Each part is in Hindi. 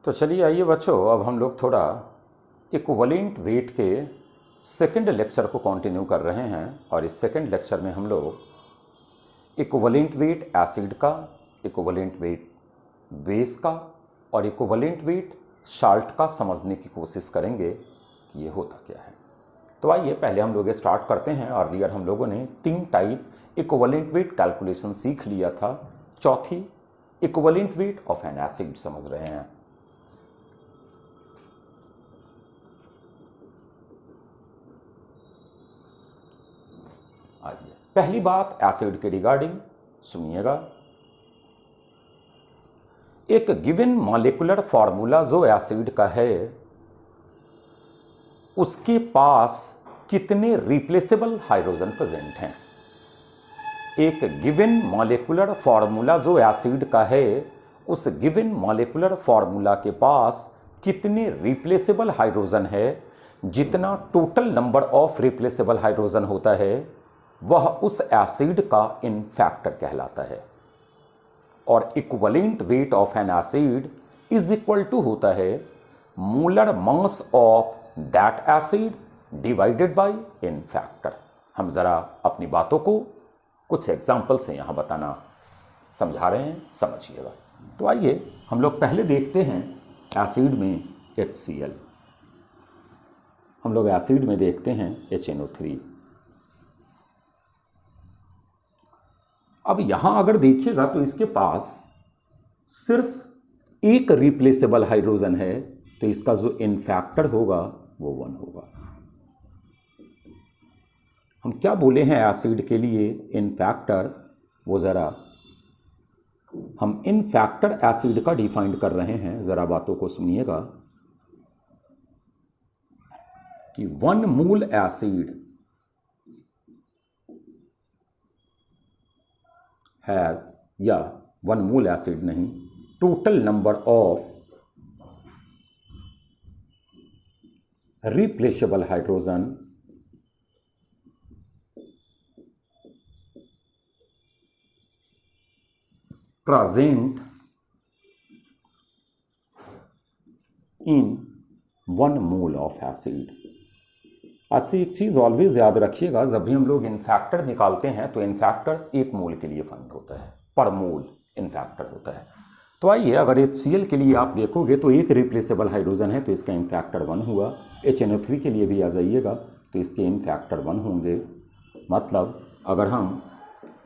तो चलिए आइए बच्चों, अब हम लोग थोड़ा इक्विवेलेंट वेट के सेकंड लेक्चर को कंटिन्यू कर रहे हैं। और इस सेकंड लेक्चर में हम लोग इक्विवेलेंट वेट एसिड का, इक्विवेलेंट वेट बेस का और इक्विवेलेंट वेट साल्ट का समझने की कोशिश करेंगे कि ये होता क्या है। तो आइए पहले हम लोग स्टार्ट करते हैं। अर्लियर हम लोगों ने 3 टाइप इक्विवेलेंट वेट कैलकुलेशन सीख लिया था। चौथी equivalent weight of an acid समझ रहे हैं। आइए पहली बात एसिड के रिगार्डिंग सुनिएगा। एक गिवन मॉलिक्यूलर फॉर्मूला जो एसिड का है, उसके पास कितने रिप्लेसेबल हाइड्रोजन प्रेजेंट हैं। एक गिवन मॉलिक्यूलर फॉर्मूला जो एसिड का है, उस गिवन मॉलिक्यूलर फॉर्मूला के पास कितने रिप्लेसेबल हाइड्रोजन है। जितना total number of replaceable hydrogen होता है वह उस एसिड का इन फैक्टर कहलाता है। और equivalent weight of an acid is equal to होता है molar mass of that acid divided by n factor. हम जरा अपनी बातों को कुछ एग्जाम्पल से यहां बताना समझा रहे हैं, समझिएगा। तो आइए हम लोग पहले देखते हैं एसिड में HCl। हम लोग एसिड में देखते हैं HNO3। अब यहां अगर देखिएगा तो इसके पास सिर्फ एक रिप्लेसेबल हाइड्रोजन है, तो इसका जो इन फैक्टर होगा वो 1 होगा। हम क्या बोले हैं एसिड के लिए इन फैक्टर, वो जरा हम इन फैक्टर एसिड का डिफाइन कर रहे हैं, जरा बातों को सुनिएगा कि 1 मोल एसिड हैज, या 1 मोल एसिड नहीं, total number of replaceable hydrogen present in 1 mole of acid. अच्छी एक चीज ऑलवेज याद रखिएगा, जब भी हम लोग इन फैक्टर निकालते हैं तो इन फैक्टर 1 मोल के लिए फाइंड होता है, पर मोल इन फैक्टर होता है। तो आइए अगर HCl के लिए आप देखोगे तो एक रिप्लेसेबल हाइड्रोजन है, तो इसका इन फैक्टर 1 हुआ। HNO3 के लिए भी आ जाइएगा तो इसके इन फैक्टर 1 होंगे। मतलब अगर हम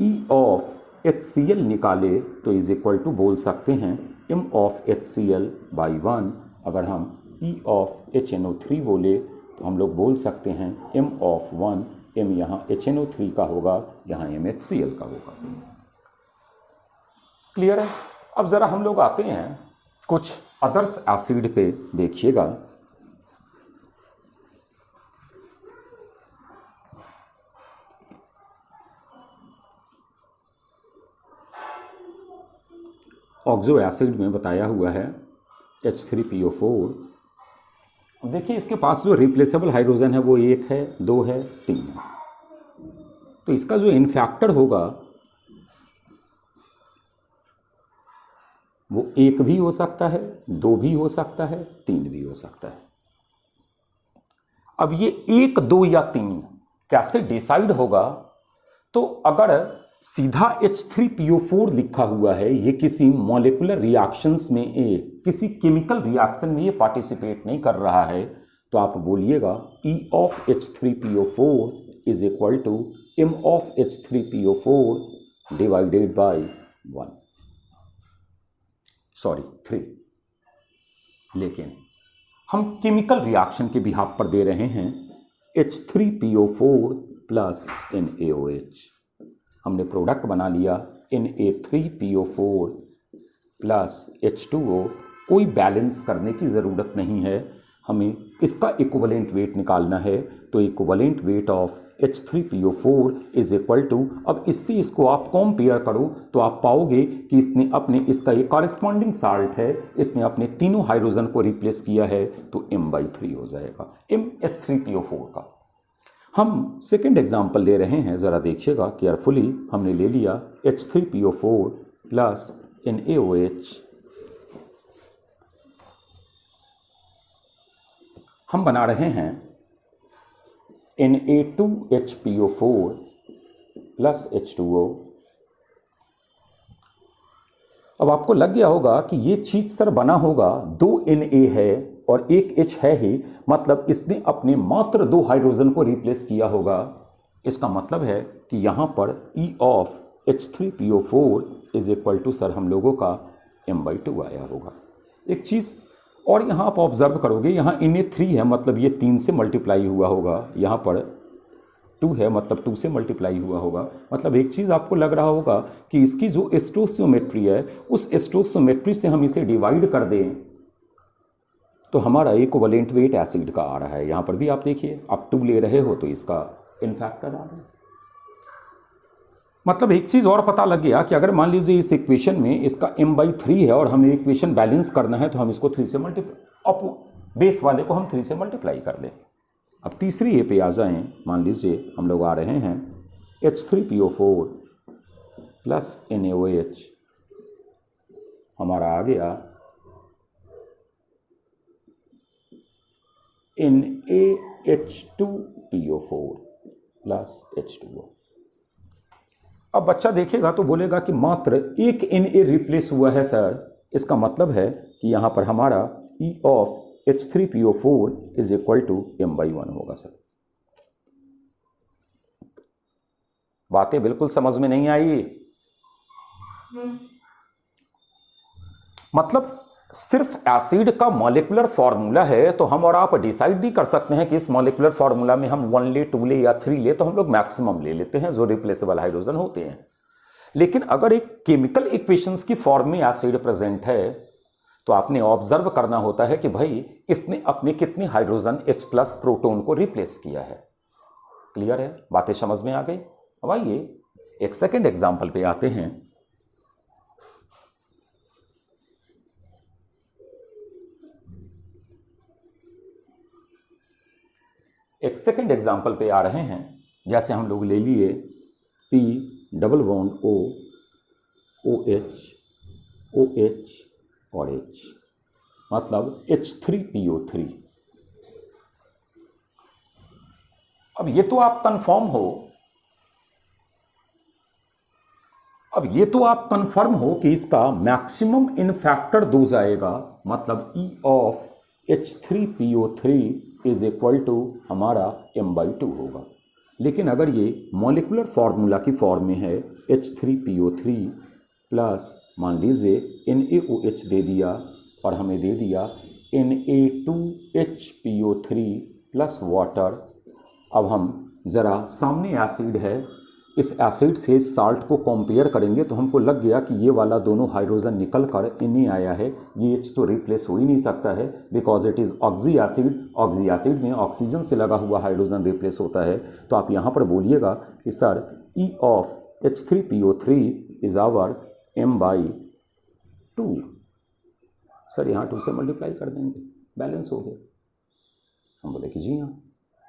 E ऑफ HCl निकाले तो इज इक्वल टू बोल सकते हैं M ऑफ HCl बाई 1। अगर हम E ऑफ HNO3 बोले तो हम लोग बोल सकते हैं M ऑफ 1। M यहाँ HNO3 का होगा, यहाँ M HCl का होगा। क्लियर है। अब जरा हम लोग आते हैं कुछ अदर्स एसिड पे, देखिएगा। ऑक्सो एसिड में बताया हुआ है H3PO4। देखिए इसके पास जो रिप्लेसेबल हाइड्रोजन है वो 1 है, 2 है, 3 है। तो इसका जो इन फैक्टर होगा वो 1 भी हो सकता है, 2 भी हो सकता है, 3 भी हो सकता है। अब ये 1, 2 या 3 कैसे डिसाइड होगा? तो अगर सीधा H3PO4 लिखा हुआ है, ये किसी मॉलिक्यूलर रिएक्शंस में, किसी केमिकल रिएक्शन में ये पार्टिसिपेट नहीं कर रहा है, तो आप बोलिएगा E of H3PO4 is equal to M of H3PO4 divided by 1, sorry 3। लेकिन हम केमिकल रिएक्शन के बिहाफ पर दे रहे हैं H3PO4 प्लस NaOH। हमने प्रोडक्ट बना लिया Na3PO4 प्लस H2O। कोई बैलेंस करने की ज़रूरत नहीं है, हमें इसका इक्विवेलेंट वेट निकालना है। तो equivalent weight of H3PO4 is equal to, अब इससे इसको आप कंपेयर करो तो आप पाओगे कि इसने अपने, इसका एक कॉरेस्पॉन्डिंग साल्ट है, इसने अपने तीनों हाइड्रोजन को रिप्लेस किया है, तो M/3 हो जाएगा MH3PO4 का। हम सेकेंड एग्जाम्पल ले रहे हैं, ज़रा देखिएगा केयरफुली। हमने ले लिया H3PO4 प्लस NaOH हम बना रहे हैं Na2HPO4 प्लस H2O। अब आपको लग गया होगा कि ये चीज सर बना होगा, 2 Na है और एक H है ही, मतलब इसने अपने मात्र 2 हाइड्रोजन को रिप्लेस किया होगा। इसका मतलब है कि यहाँ पर E of H3PO4 is equal to sir हम लोगों का m/2 आया होगा। एक चीज़ और यहाँ आप ऑब्जर्व करोगे, यहाँ Na3 है मतलब ये 3 से मल्टीप्लाई हुआ होगा, यहाँ पर 2 है मतलब 2 से मल्टीप्लाई हुआ होगा। मतलब एक चीज़ आपको लग रहा होगा कि इसकी जो स्टोइचियोमेट्री है, उस स्टोइचियोमेट्री से हम इसे डिवाइड कर दें तो हमारा इक्विवेलेंट वेट एसिड का आ रहा है। यहाँ पर भी आप देखिए, आप 2 ले रहे हो तो इसका इन फैक्टर आ रहा है। मतलब एक चीज़ और पता लग गया कि अगर मान लीजिए इस इक्वेशन में इसका m/3 है और हमें इक्वेशन बैलेंस करना है तो हम इसको 3 से मल्टीप्लाई, बेस वाले को हम 3 से मल्टीप्लाई कर दें। अब तीसरी ए पे आ जाएं, मान लीजिए हम लोग आ रहे हैं H3PO4 प्लस NaOH, हमारा आ गया NaH2PO4 प्लस H2O। अब बच्चा देखेगा तो बोलेगा कि मात्र एक Na रिप्लेस हुआ है सर, इसका मतलब है कि यहाँ पर हमारा E of H3PO4 is equal to m/1 होगा सर। बातें बिल्कुल समझ में नहीं आई। मतलब सिर्फ एसिड का मॉलिक्यूलर फॉर्मूला है तो हम और आप डिसाइड नहीं कर सकते हैं कि इस मॉलिक्यूलर फॉर्मूला में हम 1 ले, 2 ले या 3 ले, तो हम लोग मैक्सिमम ले लेते हैं जो रिप्लेसेबल हाइड्रोजन होते हैं। लेकिन अगर एक केमिकल इक्वेशंस की फॉर्म में एसिड प्रेजेंट है तो आपने ऑब्जर्व करना होता है कि भाई इसने अपने कितने हाइड्रोजन H प्लस प्रोटॉन को रिप्लेस किया है। क्लियर है? बातें समझ में आ गई? अब आइए एक सेकेंड एग्जाम्पल पे आते हैं। एक सेकेंड एग्जाम्पल पे आ रहे हैं, जैसे हम लोग ले लिए P double bond O, OH, OH और H, मतलब H3PO3। अब ये तो आप कंफर्म हो, कि इसका मैक्सिमम इन फैक्टर 2 जाएगा, मतलब E of H3PO3 is equal to हमारा m/2 होगा। लेकिन अगर ये मॉलिक्यूलर फॉर्मूला की फॉर्म में है H3PO3 प्लस मान लीजिए NaOH दे दिया और हमें दे दिया Na2HPO3 प्लस वाटर। अब हम ज़रा सामने एसिड है, इस एसिड से साल्ट को कंपेयर करेंगे तो हमको लग गया कि ये वाला दोनों हाइड्रोजन निकल कर Na आया है, ये H तो रिप्लेस हो ही नहीं सकता है because it is oxy acid. Oxy acid में ऑक्सीजन से लगा हुआ हाइड्रोजन रिप्लेस होता है। तो आप यहाँ पर बोलिएगा कि sir E of H3PO3 is our m/2। Sir यहाँ 2 से मल्टीप्लाई कर देंगे, बैलेंस हो गया। हम बोले कि जी हाँ।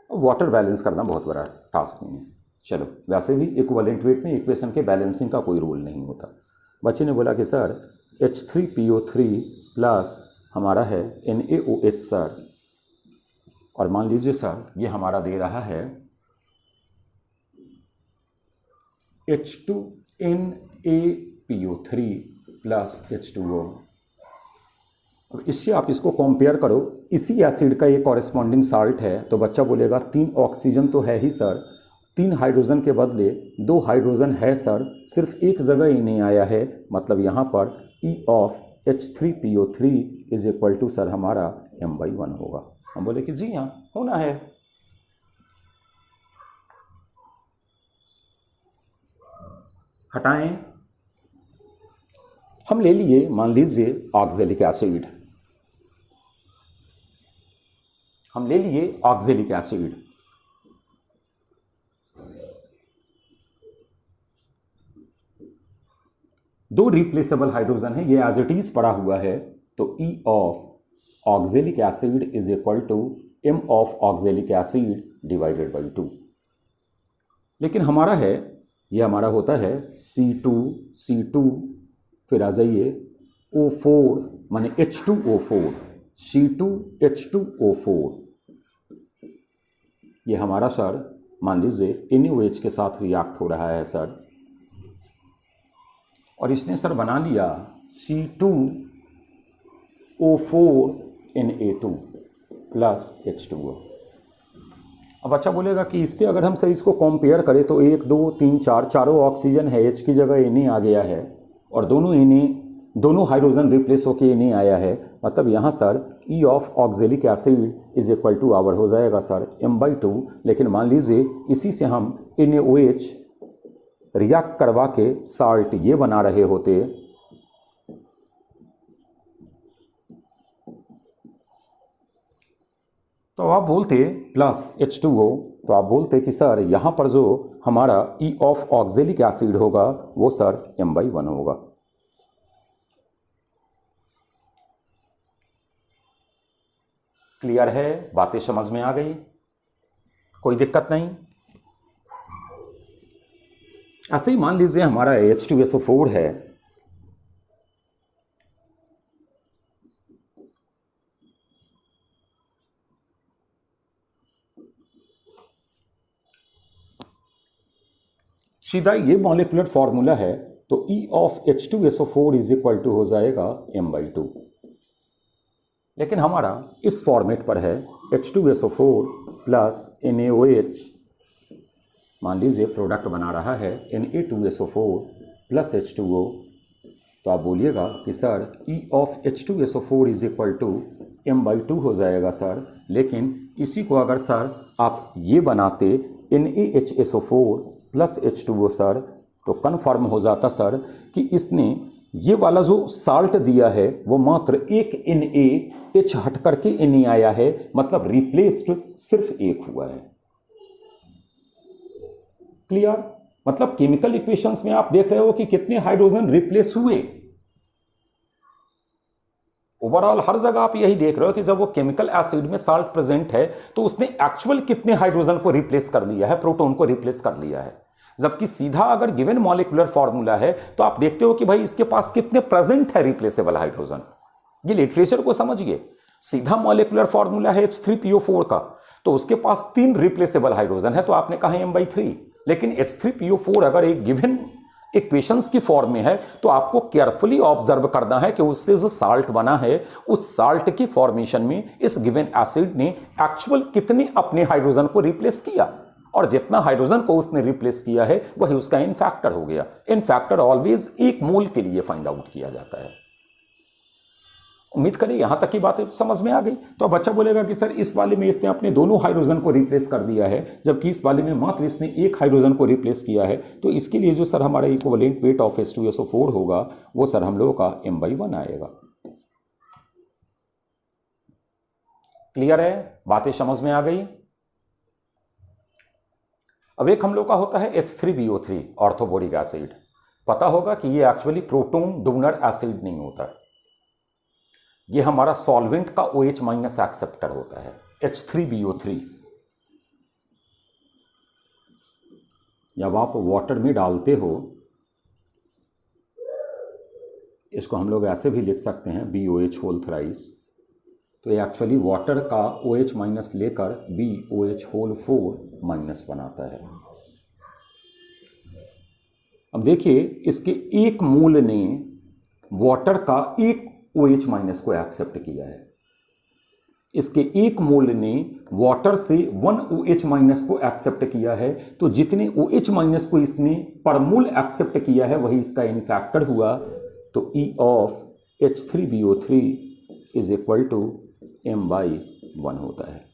वाटर बैलेंस करना बहुत बड़ा टास्क नहीं है। चलो, वैसे भी इक्विवेलेंट वेट में इक्वेशन के बैलेंसिंग का कोई रोल नहीं होता। बच्चे ने बोला कि सर H3PO3 प्लस हमारा है NaOH सर, और मान लीजिए सर ये हमारा दे रहा है H2NaPO3 प्लस H2O। अब इससे आप इसको कंपेयर करो, इसी एसिड का ये कॉरेस्पॉन्डिंग साल्ट है, तो बच्चा बोलेगा 3 ऑक्सीजन तो है ही सर, 3 हाइड्रोजन के बदले 2 हाइड्रोजन है सर, सिर्फ एक जगह ही नहीं आया है, मतलब यहाँ पर E of H3PO3 is equal to sir हमारा m/1 होगा। हम बोले कि जी हाँ, होना है। हटाएं, हम ले लिए मान लीजिए ऑक्जेलिक एसिड, हम ले लिए ऑक्जेलिक एसिड। दो रिप्लेसेबल हाइड्रोजन है, ये एज इट इज पड़ा हुआ है, तो E of oxalic acid is equal to M of oxalic acid divided by 2। लेकिन हमारा है, ये हमारा होता है C2, फिर आ जाइए O4 माने H2O4, C2H2O4 ये हमारा सर मान लीजिए NaOH के साथ रिएक्ट हो रहा है सर, और इसने सर बना लिया C2O4Na2 प्लस H2O। अब बच्चा बोलेगा कि इससे अगर हम सर इसको कंपेयर करें तो 1 2 3 4 चारों ऑक्सीजन है, H की जगह Na आ गया है, और दोनों हाइड्रोजन रिप्लेस होके Na आया है। मतलब यहाँ sir E of oxalic acid is equal to our हो जाएगा सर m/2। लेकिन मान लीजिए इसी से हम NaOH रिएक्ट करवा के साल्ट ये बना रहे होते, तो आप बोलते प्लस H2O, तो आप बोलते कि सर यहाँ पर जो हमारा E ऑफ ऑक्जेलिक एसिड होगा वो सर m/1 होगा। क्लियर है? बातें समझ में आ गई? कोई दिक्कत नहीं? ऐसे ही मान लीजिए हमारा H2SO4 है, सीधा ये मॉलिक्यूलर फॉर्मूला है, तो E of H2SO4 is equal to हो जाएगा m/2। लेकिन हमारा इस फॉर्मेट पर है H2SO4 प्लस NaOH, मान लीजिए प्रोडक्ट बना रहा है Na2SO4 प्लस H2O, तो आप बोलिएगा कि sir E of H2SO4 is equal to m/2 हो जाएगा सर। लेकिन इसी को अगर सर आप ये बनाते NaHSO4 प्लस H2O सर, तो कन्फर्म हो जाता सर कि इसने ये वाला जो साल्ट दिया है वो मात्र एक NaH हट करके Na आया है, मतलब रिप्लेस्ड सिर्फ एक हुआ है। क्लियर? मतलब केमिकल इक्वेशंस में आप देख रहे हो कि कितने हाइड्रोजन रिप्लेस हुए। ओवरऑल हर जगह आप यही देख रहे हो कि जब वो केमिकल एसिड में साल्ट प्रेजेंट है तो उसने एक्चुअल कितने हाइड्रोजन को रिप्लेस कर लिया है, प्रोटॉन को रिप्लेस कर लिया है। जबकि सीधा अगर गिवन मॉलिक्यूलर फॉर्मूला है तो आप देखते हो कि भाई इसके पास कितने प्रेजेंट है रिप्लेसेबल हाइड्रोजन। ये लिटरेचर को समझिए, सीधा मॉलिक्यूलर फॉर्मूला है H3PO4 का, तो उसके पास 3 रिप्लेसेबल हाइड्रोजन है, तो आपने कहा m/3। लेकिन H3PO4 अगर एक गिवन इक्वेशंस की फॉर्म में है तो आपको केयरफुली ऑब्जर्व करना है कि उससे जो साल्ट बना है उस साल्ट की फॉर्मेशन में इस गिवन एसिड ने एक्चुअल कितने अपने हाइड्रोजन को रिप्लेस किया, और जितना हाइड्रोजन को उसने रिप्लेस किया है वही उसका इन फैक्टर हो गया। इन फैक्टर ऑलवेज एक मोल के लिए फाइंड आउट किया जाता है। उम्मीद करें यहां तक की बातें समझ में आ गई। तो अब बच्चा बोलेगा कि सर इस वाले में इसने अपने दोनों हाइड्रोजन को रिप्लेस कर दिया है, जबकि इस वाले में मात्र इसने एक हाइड्रोजन को रिप्लेस किया है, तो इसके लिए जो सर हमारा इक्विवेलेंट वेट ऑफ H2SO4 होगा वो सर हम लोगों का m/1 आएगा। क्लियर है? बातें समझ में आ गई? अब एक हम लोग का होता है H3BO3 ऑर्थोबोरिक एसिड। पता होगा कि ये एक्चुअली प्रोटॉन डोनर एसिड नहीं होता, ये हमारा सॉल्वेंट का OH माइनस एक्सेप्टर होता है H3BO3। जब आप वाटर में डालते हो, इसको हम लोग ऐसे भी लिख सकते हैं BOH होल थ्राइस, तो ये एक्चुअली वाटर का OH माइनस लेकर BOH होल 4 माइनस बनाता है। अब देखिए इसके एक मोल ने वाटर का एक OH माइनस को एक्सेप्ट किया है, इसके एक मोल ने वाटर से 1 OH माइनस को एक्सेप्ट किया है, तो जितने OH माइनस को इसने पर मोल एक्सेप्ट किया है वही इसका इन फैक्टर हुआ, तो E of H3BO3 is equal to m/1 होता है।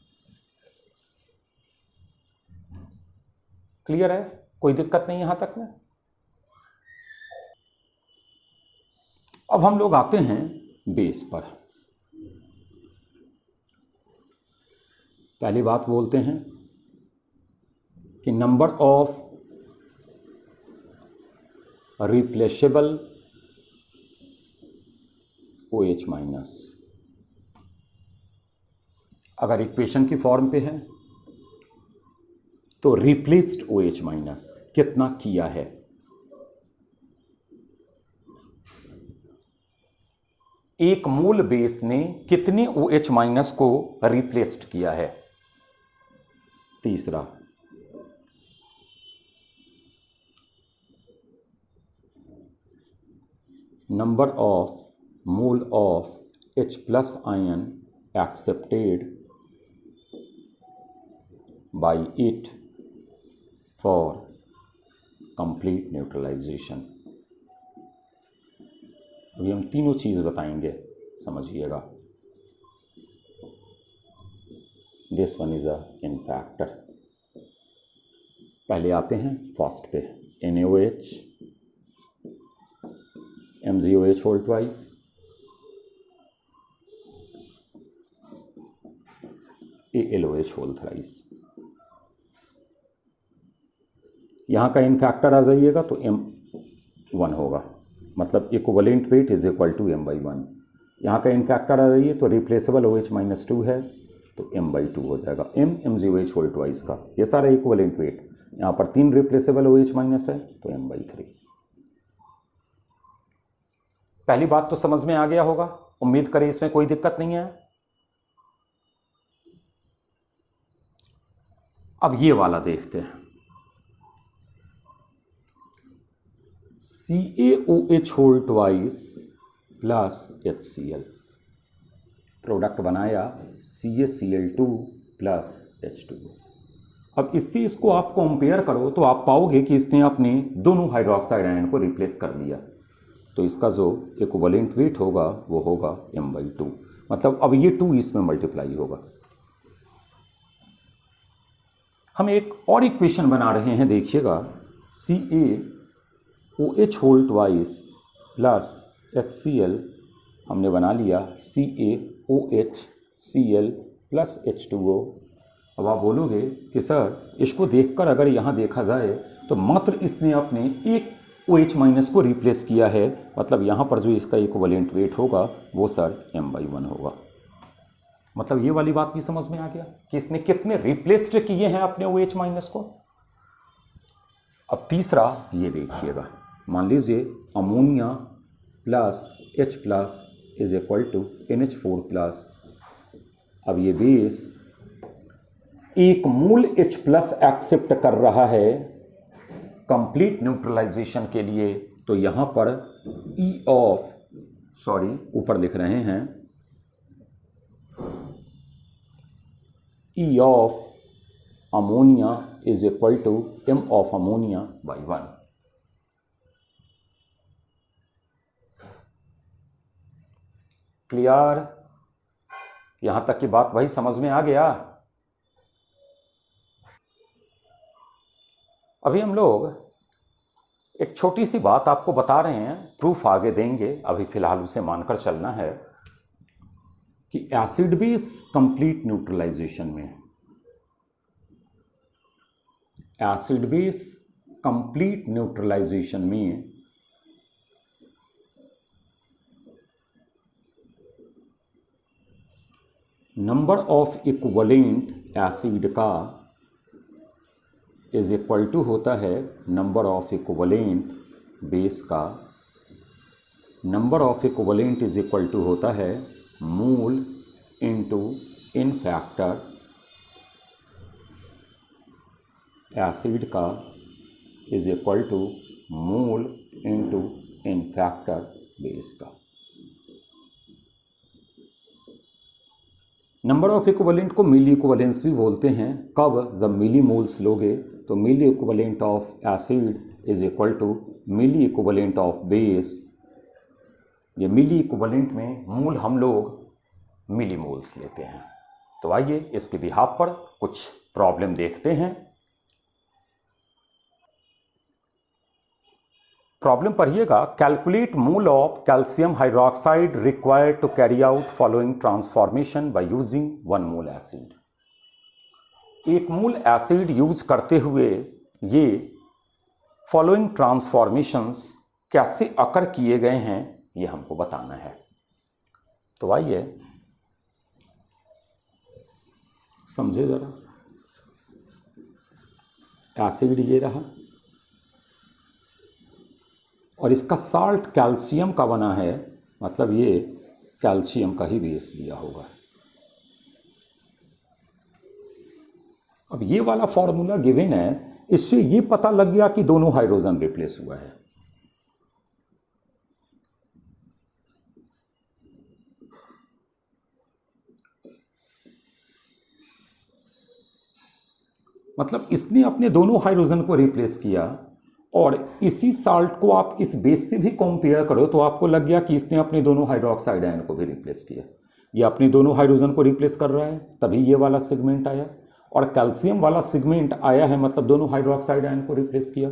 क्लियर है? कोई दिक्कत नहीं यहां तक में? अब हम लोग आते हैं बेस पर। पहली बात बोलते हैं कि number of replaceable OH minus. अगर इक्वेशन की फॉर्म पे है तो रिप्लेस्ड OH माइनस कितना किया है, एक मोल बेस ने कितने OH माइनस को रिप्लेस्ड किया है। तीसरा, number of mole of H plus ion accepted by it for complete neutralization। अभी हम तीनों चीज़ बताएंगे, समझिएगा। This one is a n factor. पहले आते हैं फर्स्ट पे, NaOH MgOH whole twice, AlOH whole thrice. यहाँ का इन फैक्टर आ जाइएगा तो M1 होगा, मतलब equivalent weight is equal to M/1। यहाँ का इन फैक्टर आ जाइए तो रिप्लेसेबल OH-2 है तो M/2 हो जाएगा, MgOH होल ट्वाइस का। ये सारा इक्विवेलेंट वेट, यहाँ पर 3 रिप्लेसेबल OH- है तो M/3। पहली बात तो समझ में आ गया होगा, उम्मीद करें इसमें कोई दिक्कत नहीं है। अब ये वाला देखते हैं, CaOH whole twice plus HCl, product बनाया CaCl2 प्लस H2O। अब इससे इसको आप कंपेयर करो तो आप पाओगे कि इसने अपने दोनों हाइड्रोक्साइड आयन को रिप्लेस कर लिया, तो इसका जो इक्विवेलेंट वेट होगा वो होगा M/2, मतलब अब ये 2 इसमें मल्टीप्लाई होगा। हम एक और इक्वेशन बना रहे हैं, देखिएगा, CaOH whole twice plus HCl हमने बना लिया CaOHCl प्लस H2O। अब आप बोलोगे कि सर इसको देखकर अगर यहाँ देखा जाए तो मात्र इसने अपने एक OH- को रिप्लेस किया है, मतलब यहाँ पर जो इसका इक्विवेलेंट वेट होगा वो सर M/1 होगा। मतलब ये वाली बात भी समझ में आ गया कि इसने कितने रिप्लेस्ड किए हैं अपने OH- को। अब तीसरा ये देखिएगा, मान लीजिए ammonia plus H plus is equal to NH4 plus. अब ये बेस एक मूल H प्लस एक्सेप्ट कर रहा है कंप्लीट न्यूट्रलाइजेशन के लिए, तो यहां पर ऊपर लिख रहे हैं E of ammonia is equal to M of ammonia by 1। Clear? यहां तक की बात भाई समझ में आ गया। अभी हम लोग एक छोटी सी बात आपको बता रहे हैं, प्रूफ आगे देंगे, अभी फिलहाल उसे मानकर चलना है कि एसिड बेस कंप्लीट न्यूट्रलाइजेशन में, एसिड बेस कंप्लीट न्यूट्रलाइजेशन में नंबर ऑफ इक्विवेलेंट एसिड का इज इक्वल टू होता है नंबर ऑफ इक्विवेलेंट बेस का। Number of equivalent is equal to होता है मोल इनटू इन फैक्टर एसिड का is equal to mole into in factor base का। नंबर ऑफ इक्विवेलेंट को मिली इक्विवेलेंस भी बोलते हैं। कब? जब मिली मोल्स लोगे तो milliequivalent of acid is equal to milliequivalent of base. ये मिली इक्विवेलेंट में मोल हम लोग मिली मोल्स लेते हैं। तो आइए इसके बिहाफ पर कुछ प्रॉब्लम देखते हैं। प्रॉब्लम पढ़िएगा, calculate mole of calcium hydroxide required to carry out following transformation by using 1 mole acid. एक मोल एसिड यूज करते हुए ये फॉलोइंग ट्रांसफॉर्मेशंस कैसे अकर किए गए हैं ये हमको बताना है। तो आइए समझे जरा। एसिड ये रहा और इसका साल्ट कैल्शियम का बना है, मतलब ये कैल्शियम का ही बेस लिया होगा। अब ये वाला फॉर्मूला गिवन है, इससे ये पता लग गया कि दोनों हाइड्रोजन रिप्लेस हुआ है। मतलब इसने अपने दोनों हाइड्रोजन को रिप्लेस किया, और इसी साल्ट को आप इस बेस से भी कंपेयर करो तो आपको लग गया कि इसने अपने दोनों हाइड्रोक्साइड आयन को भी रिप्लेस किया। ये अपने दोनों हाइड्रोजन को रिप्लेस कर रहा है, तभी ये वाला सेगमेंट आया, और कैल्शियम वाला सेगमेंट आया है मतलब दोनों हाइड्रोक्साइड आयन को रिप्लेस किया,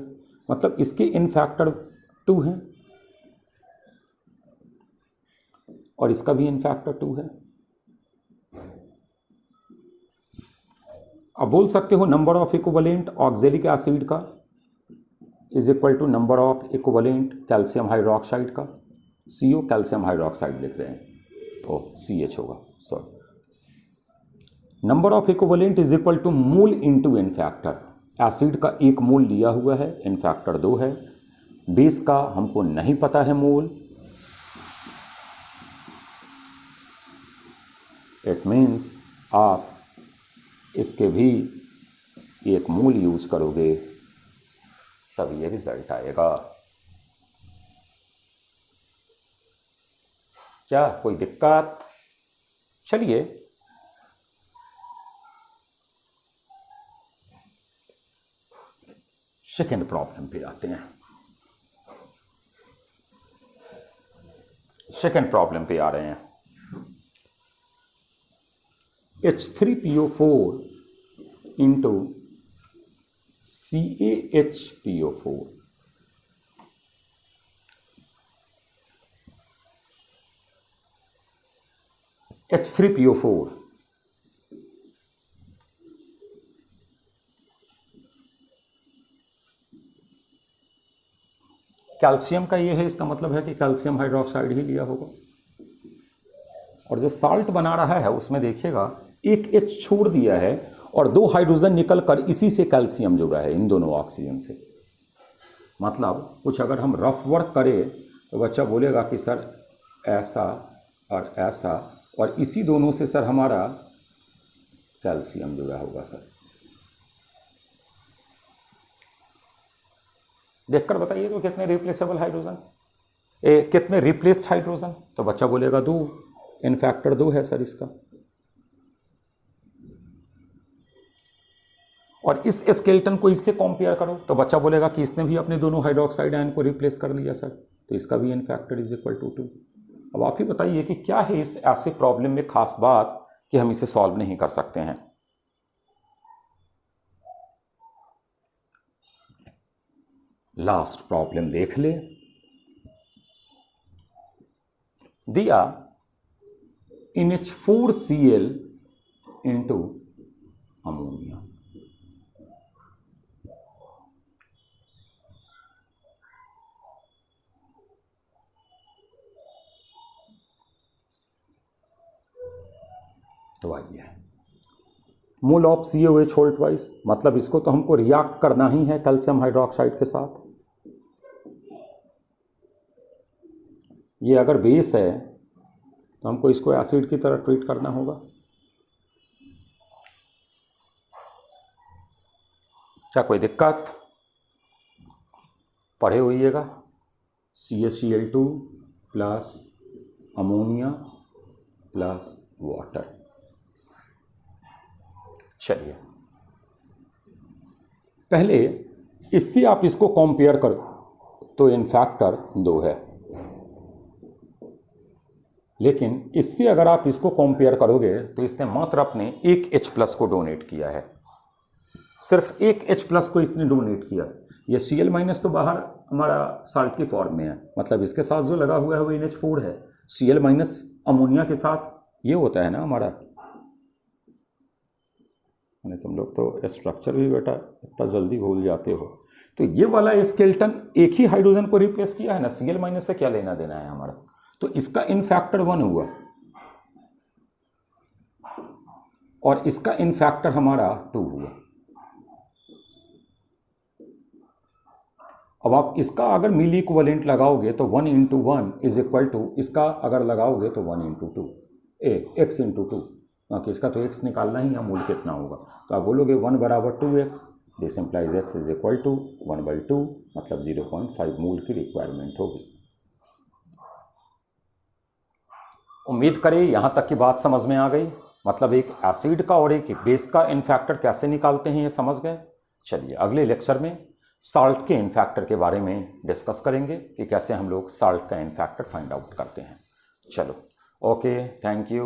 मतलब इसके इन फैक्टर 2 है और इसका भी इन फैक्टर 2 है। अब बोल सकते हो number of equivalent oxalic acid का is equal to number of equivalent calcium hydroxide का। CO कैल्शियम हाइड्रोक्साइड लिख रहे हैं, ओ CH होगा, sorry. Number of equivalent is equal to mole into in factor. Acid का 1 मोल लिया हुआ है, इन फैक्टर 2 है। बेस का हमको नहीं पता है मोल, इट मीन्स आप इसके भी 1 मोल यूज करोगे तब ये रिजल्ट आएगा। क्या कोई दिक्कत? चलिए सेकेंड प्रॉब्लम पे आते हैं। सेकेंड प्रॉब्लम पे आ रहे हैं। H3PO4 into CaHPO4। H3PO4 calcium का ये है, इसका मतलब है कि कैल्शियम हाइड्रोक्साइड ही लिया होगा। और जो साल्ट बना रहा है उसमें देखिएगा एक H छोड़ दिया है और 2 हाइड्रोजन निकल कर इसी से कैल्शियम जुड़ा है, इन दोनों ऑक्सीजन से। मतलब कुछ अगर हम रफ वर्क करें तो बच्चा बोलेगा कि सर ऐसा और ऐसा, और इसी दोनों से सर हमारा कैल्शियम जुड़ा होगा। सर देखकर बताइए तो कितने रिप्लेसेबल हाइड्रोजन, कितने रिप्लेस्ड हाइड्रोजन? तो बच्चा बोलेगा 2, इन फैक्टर 2 है सर इसका। और इस स्केलेटन को इससे कंपेयर करो तो बच्चा बोलेगा कि इसने भी अपने दोनों हाइड्रोक्साइड आयन को रिप्लेस कर लिया सर, तो इसका भी इन फैक्टर इज इक्वल टू 2। अब आप ही बताइए कि क्या है इस ऐसे प्रॉब्लम में खास बात कि हम इसे सॉल्व नहीं कर सकते हैं। लास्ट प्रॉब्लम देख ले। दिया NH4Cl इंटू अमोनिया। तो आइए, mole of CaOH whole twice, मतलब इसको तो हमको रिएक्ट करना ही है कैल्शियम हाइड्रोक्साइड के साथ। ये अगर बेस है तो हमको इसको एसिड की तरह ट्रीट करना होगा। क्या कोई दिक्कत? पढ़े होइएगा। CaCl2 plus ammonia plus water. चलिए पहले इससे आप इसको कंपेयर करो तो इन फैक्टर 2 है, लेकिन इससे अगर आप इसको कंपेयर करोगे तो इसने मात्र अपने एक H+ को डोनेट किया है, सिर्फ एक H+ को इसने डोनेट किया। ये Cl- तो बाहर हमारा साल्ट की फॉर्म में है, मतलब इसके साथ जो लगा हुआ है वो NH4 है। Cl- अमोनिया के साथ ये होता है ना हमारा, नहीं तुम लोग तो स्ट्रक्चर भी बेटा इतना जल्दी भूल जाते हो। तो ये वाला स्केलेटन एक ही हाइड्रोजन को रिप्लेस किया है ना, Cl- से क्या लेना देना है हमारा, तो इसका इन फैक्टर 1 हुआ और इसका इन फैक्टर हमारा 2 हुआ। अब आप इसका अगर मिली इक्विवेलेंट लगाओगे तो 1 × 1 इज इक्वल टू, इसका अगर लगाओगे तो 1 × 2 x × 2, क्योंकि इसका तो x निकालना ही है, मूल कितना होगा। तो आप बोलोगे 1 बराबर 2x, this implies x is equal to 1/2, मतलब 0.5 मूल की रिक्वायरमेंट होगी। उम्मीद करें यहाँ तक की बात समझ में आ गई। मतलब एक एसिड का और एक बेस का इन फैक्टर कैसे निकालते हैं ये समझ गए। चलिए अगले लेक्चर में साल्ट के इन फैक्टर के बारे में डिस्कस करेंगे कि कैसे हम लोग साल्ट का इन फैक्टर फाइंड आउट करते हैं। चलो ओके, थैंक यू।